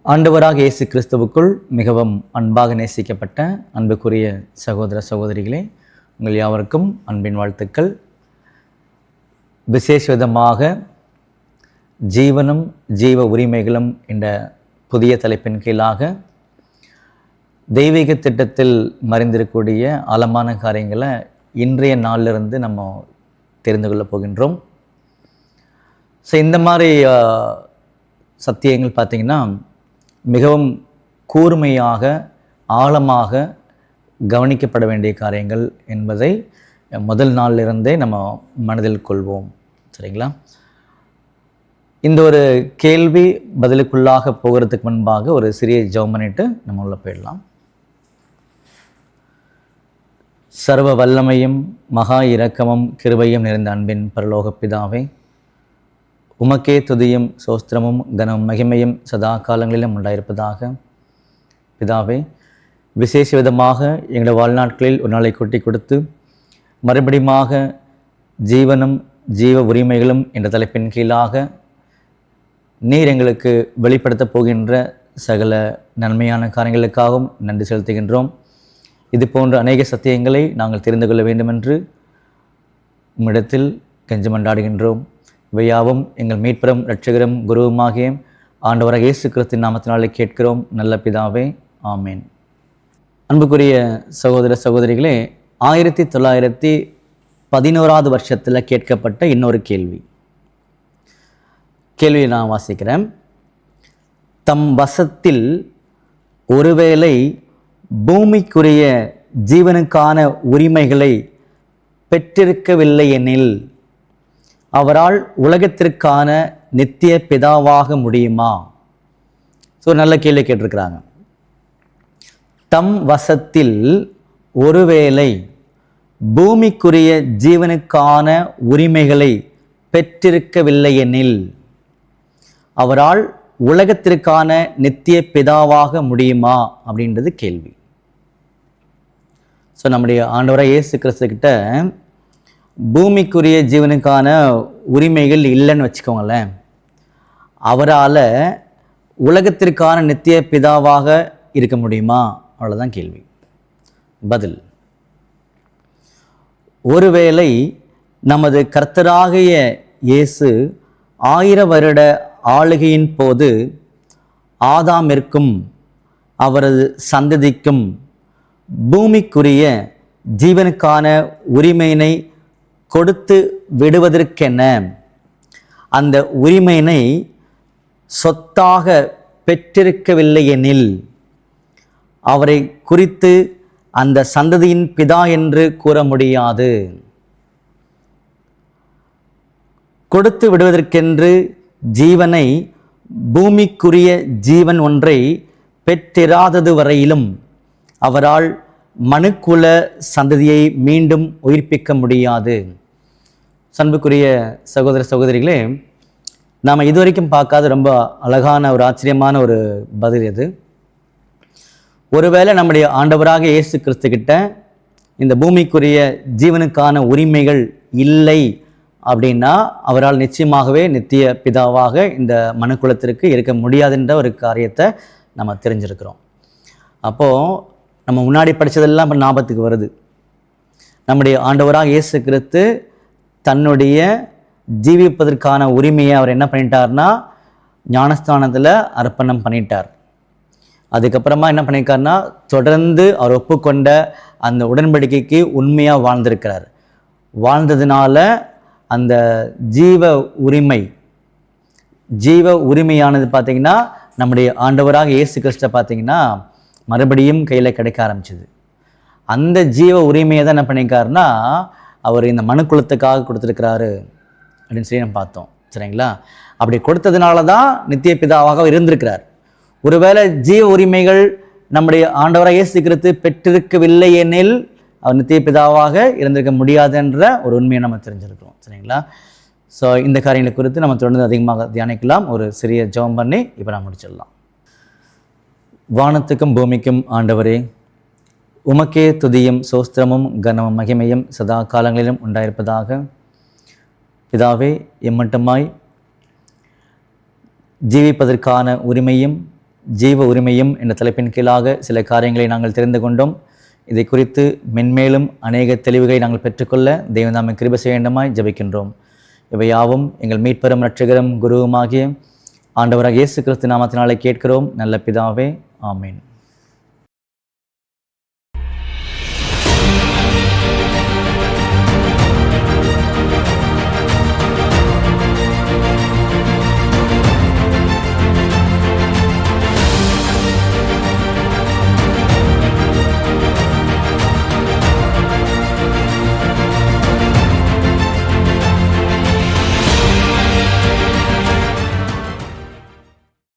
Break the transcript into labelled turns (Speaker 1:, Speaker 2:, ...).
Speaker 1: ஆண்டவராக இயேசு கிறிஸ்துவுக்குள் மிகவும் அன்பாக நேசிக்கப்பட்ட அன்புக்குரிய சகோதர சகோதரிகளே, உங்கள் யாவருக்கும் அன்பின் வாழ்த்துக்கள். விசேஷ விதமாக ஜீவனும் ஜீவ உரிமைகளும் என்ற புதிய தலைப்பின் கீழாக தெய்வீக திட்டத்தில் மறைந்திருக்கக்கூடிய ஆழமான காரியங்களை இன்றைய நாளிலிருந்து நம்ம தெரிந்து கொள்ளப் போகின்றோம். ஸோ இந்த மாதிரி சத்தியங்கள் பார்த்திங்கன்னா மிகவும் கூர்மையாக ஆழமாக கவனிக்கப்பட வேண்டிய காரியங்கள் என்பதை முதல் நாளிலிருந்தே நம்ம மனதில் கொள்வோம். சரிங்களா? இந்த ஒரு கேள்வி பதிலுக்குள்ளாக போகிறதுக்கு முன்பாக ஒரு சிறிய ஜெபம் பண்ணிட்டு நம்ம உள்ள போயிடலாம். சர்வ வல்லமையும் மகா இரக்கமும் கிருபையும் நிறைந்த அன்பின் பரலோக பிதாவே, உமக்கே துதியும் சோஸ்திரமும் கனமும் மகிமையும் சதா காலங்களிலும் உண்டாயிருப்பதாக. பிதாவே, விசேஷ விதமாக எங்களுடைய வாழ்நாட்களில் ஒரு நாளை கொட்டி கொடுத்து மறுபடியுமாக ஜீவனும் ஜீவ உரிமைகளும் என்ற தலைப்பின் கீழாக நீர் எங்களுக்கு வெளிப்படுத்தப் போகின்ற சகல நன்மையான காரியங்களுக்காகவும் நன்றி செலுத்துகின்றோம். இது போன்ற அநேக சத்தியங்களை நாங்கள் தெரிந்து கொள்ள வேண்டுமென்று உம்மிடத்தில் கெஞ்சி மன்றாடுகின்றோம். இவையாவும் எங்கள் மீட்பரும் இரட்சகரும் குருவுமாகிய ஆண்டவராக இயேசு கிறிஸ்துவின் நாமத்தினாலே கேட்கிறோம் நல்ல பிதாவே, ஆமேன். அன்புக்குரிய சகோதர சகோதரிகளே, 1911 வருஷத்தில் கேட்கப்பட்ட இன்னொரு கேள்வியை நான் வாசிக்கிறேன். தம் வசத்தில் ஒருவேளை பூமிக்குரிய ஜீவனுக்கான உரிமைகளை பெற்றிருக்கவில்லை எனில் அவரால் உலகத்திற்கான நித்திய பிதாவாக முடியுமா? ஸோ நல்ல கேள்வி கேட்டிருக்கிறாங்க. தம் வசத்தில் ஒருவேளை பூமிக்குரிய ஜீவனுக்கான உரிமைகளை பெற்றிருக்கவில்லை எனில் அவரால் உலகத்திற்கான நித்திய பிதாவாக முடியுமா அப்படின்றது கேள்வி. ஸோ நம்முடைய ஆண்டவராக இயேசு கிறிஸ்துக்கிட்ட பூமிக்குரிய ஜீவனுக்கான உரிமைகள் இல்லைன்னு வச்சுக்கோங்களேன். அவரால் உலகத்திற்கான நித்திய பிதாவாக இருக்க முடியுமா? அவ்வளோதான் கேள்வி. பதில், ஒருவேளை நமது கர்த்தராகிய இயேசு 1000 வருட ஆளுகையின் போது ஆதாமிற்கும் அவரது சந்ததிக்கும் பூமிக்குரிய ஜீவனுக்கான உரிமையினை கொடுத்து விடுவதற்கென அந்த உரிமையினை சொத்தாக பெற்றிருக்கவில்லை எனில் அவரை குறித்து அந்த சந்ததியின் பிதா என்று கூற முடியாது. கொடுத்து விடுவதற்கென்று ஜீவனை பூமிக்குரிய ஜீவன் ஒன்றை பெற்றிராதது வரையிலும் அவரால் மனுக்குல சந்ததியை மீண்டும் உயிர்ப்பிக்க முடியாது. அன்புக்குரிய சகோதர சகோதரிகளே, நாம் இதுவரைக்கும் பார்க்காத ரொம்ப அழகான ஒரு ஆச்சரியமான ஒரு பதில் இது. ஒருவேளை நம்முடைய ஆண்டவராக இயேசு கிறிஸ்துக்கிட்ட இந்த பூமிக்குரிய ஜீவனுக்கான உரிமைகள் இல்லை அப்படின்னா அவரால் நிச்சயமாகவே நித்திய பிதாவாக இந்த மனுக்குலத்திற்கு இருக்க முடியாதுன்ற ஒரு காரியத்தை நம்ம தெரிஞ்சிருக்கிறோம். அப்போது நம்ம முன்னாடி படித்ததெல்லாம் இப்போ ஞாபகத்துக்கு வருது. நம்முடைய ஆண்டவராக இயேசு கிறிஸ்து தன்னுடைய ஜீவிப்பதற்கான உரிமையை அவர் என்ன பண்ணிட்டார்னா ஞானஸ்தானத்தில் அர்ப்பணம் பண்ணிட்டார். அதுக்கப்புறமா என்ன பண்ணியிருக்காருன்னா தொடர்ந்து அவர் ஒப்புக்கொண்ட அந்த உடன்படிக்கைக்கு உண்மையாக வாழ்ந்திருக்கிறார். வாழ்ந்ததுனால அந்த ஜீவ உரிமையானது பார்த்திங்கன்னா நம்முடைய ஆண்டவராக இயேசு கிறிஸ்துவை பார்த்திங்கன்னா மறுபடியும் கையில் கிடைக்க ஆரம்பிச்சிது. அந்த ஜீவ உரிமையை தான் என்ன பண்ணியிருக்காருன்னா அவர் இந்த மனுக்குலத்துக்காக கொடுத்துருக்கிறாரு அப்படின்னு சொல்லி நம்ம பார்த்தோம். சரிங்களா? அப்படி கொடுத்ததுனால தான் நித்திய பிதாவாக இருந்திருக்கிறார். ஒருவேளை ஜீவ உரிமைகள் நம்முடைய ஆண்டவராக இயேசு கிறிஸ்து பெற்றிருக்கவில்லை எனில் அவர் நித்திய பிதாவாக இருந்திருக்க முடியாதுன்ற ஒரு உண்மையை நம்ம தெரிஞ்சிருக்கிறோம். சரிங்களா? ஸோ இந்த காரியங்களை குறித்து நம்ம தொடர்ந்து அதிகமாக தியானிக்கலாம். ஒரு சிறிய ஜெபம் பண்ணி இப்போ நான் முடிச்சிடலாம். வானத்துக்கும் பூமிக்கும் ஆண்டவரே, உமக்கே துதியும் சோஸ்திரமும் கனமும் மகிமையும் சதா காலங்களிலும் உண்டாயிருப்பதாக. பிதாவே, எம்மட்டுமாய் ஜீவிப்பதற்கான உரிமையும் ஜீவ உரிமையும் என்ற தலைப்பின் கீழாக சில காரியங்களை நாங்கள் தெரிந்து கொண்டோம். இதை குறித்து மென்மேலும் அநேக தெளிவுகளை நாங்கள் பெற்றுக்கொள்ள தேவன் தாமே கிருபை செய்ய வேண்டுமாய் ஜெபிக்கின்றோம். இவையாவும் எங்கள் மீட்பெரும் இரட்சகரும் குருவுமாகிய ஆண்டவராக இயேசு கிறிஸ்து நாமத்தினாலே கேட்கிறோம் நல்ல பிதாவே, ஆமேன்.